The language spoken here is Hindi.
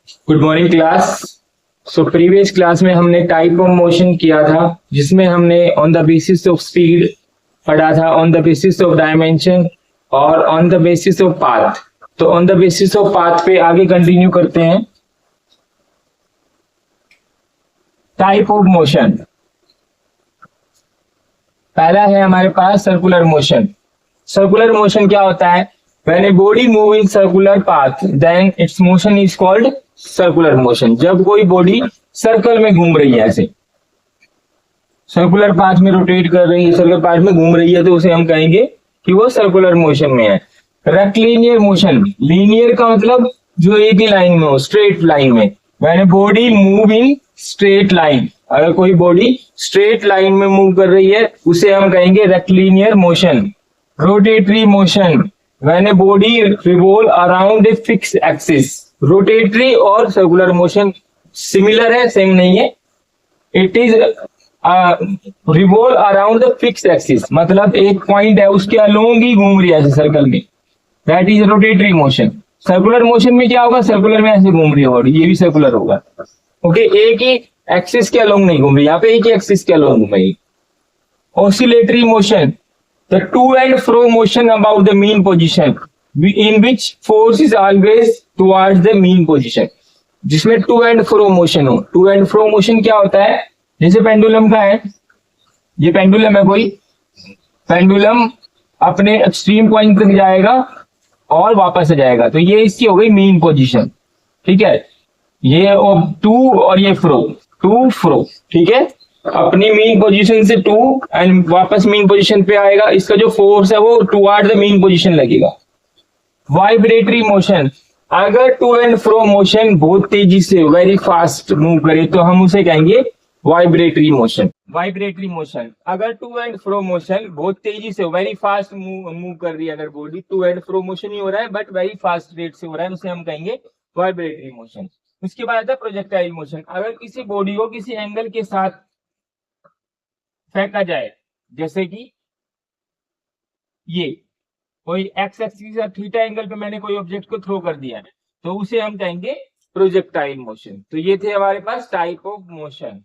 Good morning class. So previous class में हमने टाइप ऑफ मोशन किया था, जिसमें हमने on the basis of speed पढ़ा था, on the basis of dimension और on the basis of path. तो on the basis of path पे आगे कंटिन्यू करते हैं। टाइप ऑफ मोशन, पहला है हमारे पास सर्कुलर मोशन। सर्कुलर मोशन क्या होता है? When a body move in circular path, then its motion is called circular motion। जब कोई बॉडी सर्कल में घूम रही है, ऐसे सर्कुलर पाथ में रोटेट कर रही है, सर्कुलर पाथ में घूम रही है, तो उसे हम कहेंगे कि वो सर्कुलर मोशन में है। रेक्टिलिनियर मोशन, लीनियर का मतलब जो एक ही लाइन में हो, स्ट्रेट लाइन में। When a body move in straight line, अगर कोई बॉडी स्ट्रेट लाइन में मूव कर रही है, उसे हम कहेंगे rectilinear motion. Rotatory motion, when a body revolve around a fixed axis। Rotatory और सर्कुलर मोशन सिमिलर है, सेम नहीं है। It is revolve around the fixed axis, मतलब एक पॉइंट है उसके अलोंग ही घूम रही है सर्कल में, that is rotatory motion. Circular motion में क्या होगा? सर्कुलर में ऐसे घूम रही है बॉडी, ये भी सर्कुलर होगा। ओके, एक ही एक्सिस के अलोंग नहीं घूम रही, यहाँ पे एक ही एक्सिस के अलोंग घूम रही। Oscillatory motion, the to and fro motion about the mean position, in which force is always towards the mean position। जिसमें to and fro motion हो। to and fro motion क्या होता है? जैसे पेंडुलम का है, ये पेंडुलम है, कोई पेंडुलम अपने एक्सट्रीम पॉइंट तक जाएगा और वापस आ जाएगा, तो ये इसकी हो गई मीन पोजीशन। ठीक है, ये टू और ये फ्रो, टू फ्रो, ठीक है, अपनी मीन पोजीशन से टू एंड वापस मीन पोजीशन पे आएगा। इसका जो फोर्स है वो टुवर्ड द मीन पोजीशन लगेगा। वाइब्रेटरी मोशन, अगर टू एंड फ्रो मोशन बहुत तेजी से वेरी फास्ट मूव करे तो हम उसे कहेंगे वाइब्रेटरी मोशन। वाइब्रेटरी मोशन, अगर टू एंड फ्रो मोशन बहुत तेजी से वेरी फास्ट मूव कर रही है, अगर body to and fro motion ही हो रहा है बट वेरी फास्ट रेट से हो रहा है, उसे हम कहेंगे वाइब्रेटरी मोशन। उसके बाद आता है प्रोजेक्टाइल मोशन, अगर किसी बॉडी को किसी एंगल के साथ फेंका जाए, जैसे कि ये कोई एक्स एक्सिस या थीटा एंगल पे मैंने कोई ऑब्जेक्ट को थ्रो कर दिया है, तो उसे हम कहेंगे प्रोजेक्टाइल मोशन। तो ये थे हमारे पास टाइप ऑफ मोशन।